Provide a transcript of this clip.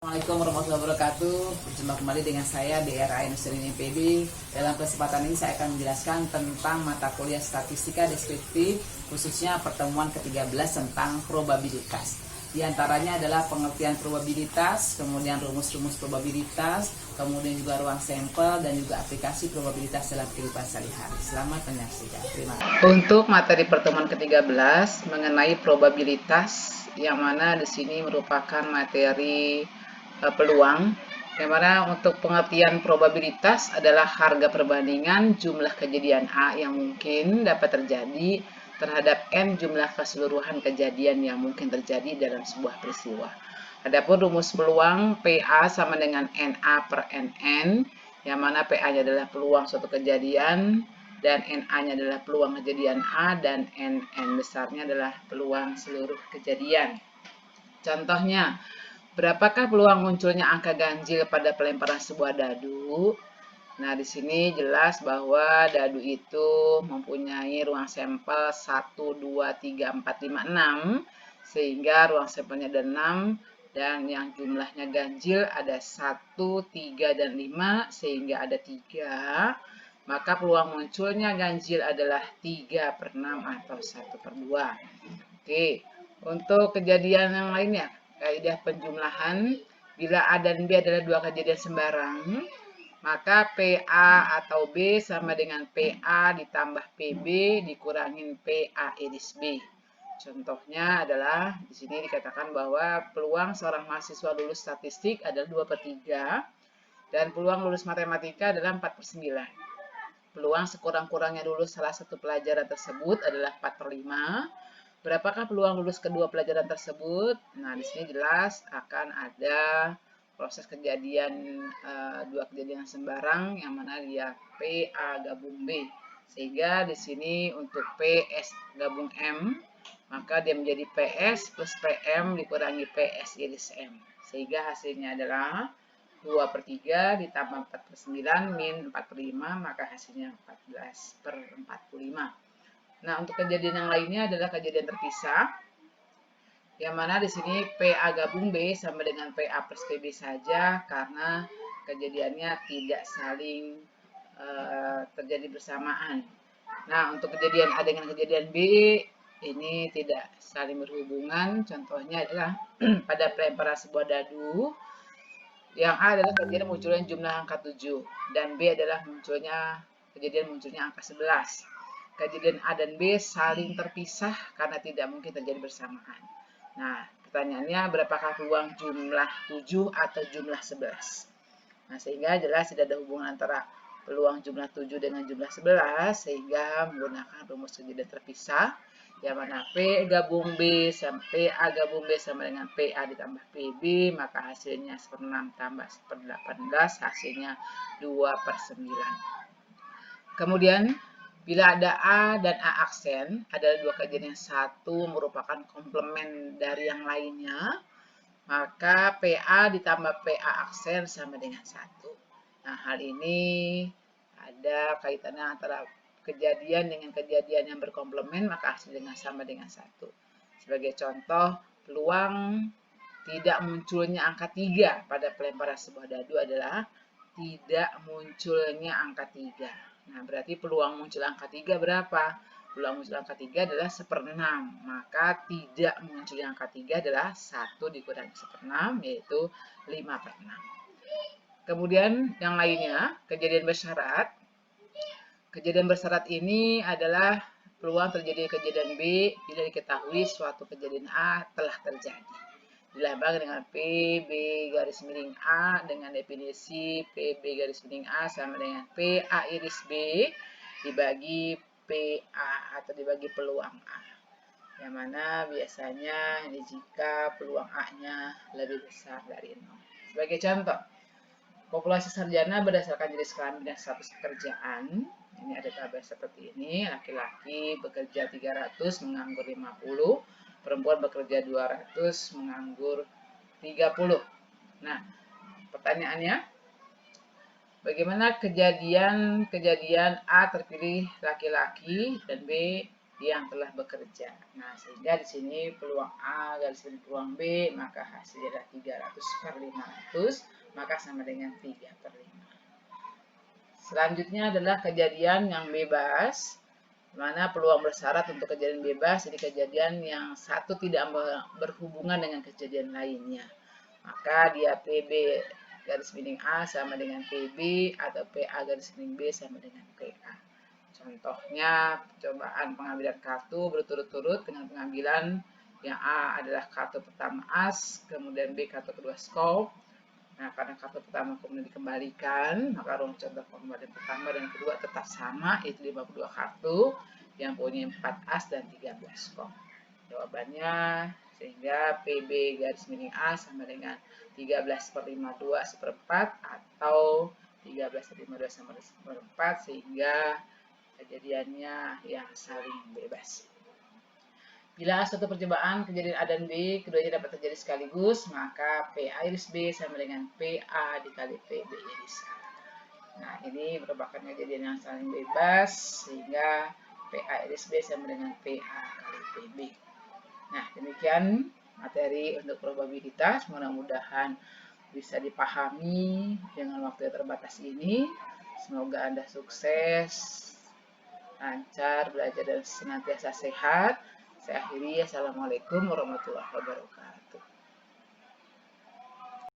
Assalamualaikum warahmatullahi wabarakatuh. Berjumpa kembali dengan saya DRA Nusrin IPB. Dalam kesempatan ini saya akan menjelaskan tentang mata kuliah statistika deskriptif, khususnya pertemuan ke-13 tentang probabilitas. Di antaranya adalah pengertian probabilitas, kemudian rumus-rumus probabilitas, kemudian juga ruang sampel, dan juga aplikasi probabilitas dalam kehidupan sehari-hari. Selamat menyaksikan. Terima kasih. Untuk materi pertemuan ke-13 mengenai probabilitas, yang mana di sini merupakan materi peluang, yang mana untuk pengertian probabilitas adalah harga perbandingan jumlah kejadian A yang mungkin dapat terjadi terhadap N jumlah keseluruhan kejadian yang mungkin terjadi dalam sebuah peristiwa. Adapun rumus peluang PA sama dengan NA per NN, yang mana PA-nya adalah peluang suatu kejadian dan NA-nya adalah peluang kejadian A dan NN besarnya adalah peluang seluruh kejadian. Contohnya, berapakah peluang munculnya angka ganjil pada pelemparan sebuah dadu? Nah, di sini jelas bahwa dadu itu mempunyai ruang sampel 1, 2, 3, 4, 5, 6. Sehingga ruang sampelnya ada 6 dan yang jumlahnya ganjil ada 1, 3, dan 5 sehingga ada 3. Maka peluang munculnya ganjil adalah 3/6 atau 1/2. Oke, untuk kejadian yang lainnya, kaidah penjumlahan, bila A dan B adalah dua kejadian sembarang, maka PA atau B sama dengan PA ditambah PB dikurangin PA iris B. Contohnya adalah di sini dikatakan bahwa peluang seorang mahasiswa lulus statistik adalah 2/3 dan peluang lulus matematika adalah 4/9. Peluang sekurang-kurangnya lulus salah satu pelajaran tersebut adalah 4/5. Berapakah peluang lulus kedua pelajaran tersebut? Nah, di sini jelas akan ada proses kejadian dua kejadian sembarang yang mana dia PA gabung B. Sehingga di sini untuk PS gabung M, maka dia menjadi PS plus PM dikurangi PS iris M. Sehingga hasilnya adalah 2/3 ditambah 4/9 min 4/5, maka hasilnya 14/45. Nah, untuk kejadian yang lainnya adalah kejadian terpisah, yang mana di sini PA gabung B sama dengan PA plus PB saja karena kejadiannya tidak saling terjadi bersamaan. Nah, untuk kejadian A dengan kejadian B ini tidak saling berhubungan. Contohnya adalah pada pelemparan sebuah dadu, yang A adalah kejadian munculnya jumlah angka 7 dan B adalah kejadian munculnya angka 11. Kejadian A dan B saling terpisah karena tidak mungkin terjadi bersamaan. Nah, pertanyaannya berapakah peluang jumlah 7 atau jumlah 11? Nah, sehingga jelas tidak ada hubungan antara peluang jumlah 7 dengan jumlah 11, sehingga menggunakan rumus kejadian terpisah, yang mana P gabung B sama PA gabung B sama dengan PA ditambah PB, maka hasilnya 1/6 tambah 1/18, hasilnya 2/9. Kemudian, bila ada A dan A aksen, adalah dua kejadian yang satu merupakan komplement dari yang lainnya, maka PA ditambah PA aksen sama dengan 1. Nah, hal ini ada kaitannya antara kejadian dengan kejadian yang berkomplement, maka hasilnya sama dengan 1. Sebagai contoh, peluang tidak munculnya angka 3 pada pelemparan sebuah dadu adalah tidak munculnya angka 3. Nah, berarti peluang muncul angka 3 berapa? Peluang muncul angka 3 adalah 1/6. Maka tidak munculnya angka 3 adalah 1 dikurangi 1/6, yaitu 5/6. Kemudian yang lainnya, kejadian bersyarat. Kejadian bersyarat ini adalah peluang terjadi kejadian B bila diketahui suatu kejadian A telah terjadi. Dilambangkan dengan PB garis miring A dengan definisi PB garis miring A sama dengan PA iris B dibagi PA atau dibagi peluang A. Yang mana biasanya ini jika peluang A-nya lebih besar dari 0. Sebagai contoh, populasi sarjana berdasarkan jenis kelamin dan status pekerjaan. Ini ada tabel seperti ini, laki-laki bekerja 300, menganggur 50. Perempuan bekerja 200, menganggur 30. Nah, pertanyaannya, bagaimana kejadian A terpilih laki-laki dan B yang telah bekerja. Nah, sehingga di sini peluang A garis miring peluang B, maka hasilnya adalah 300/500, maka sama dengan 3/5. Selanjutnya adalah kejadian yang bebas, mana peluang bersyarat untuk kejadian bebas, jadi kejadian yang satu tidak berhubungan dengan kejadian lainnya. Maka dia PB garis miring A sama dengan PB atau PA garis miring B sama dengan PA. Contohnya percobaan pengambilan kartu berturut-turut dengan pengambilan yang A adalah kartu pertama as, kemudian B kartu kedua skop. Nah, karena kartu pertama kemudian dikembalikan, maka ruang contoh pengembalian pertama dan kedua tetap sama, yaitu 52 kartu yang punya 4 as dan 13 skop. Jawabannya sehingga PB garis miring A sama dengan 13/52 seperempat atau 13/52 sama seperempat, sehingga kejadiannya yang saling bebas. Bila suatu percobaan kejadian A dan B keduanya dapat terjadi sekaligus, maka PA iris B sama dengan PA dikali PB iris A. Nah, ini merupakan kejadian yang saling bebas, sehingga PA iris B sama dengan PA kali PB. Nah, demikian materi untuk probabilitas. Mudah-mudahan bisa dipahami dengan waktu yang terbatas ini. Semoga Anda sukses, lancar belajar dan senantiasa sehat. Saya akhiri, assalamualaikum warahmatullahi wabarakatuh.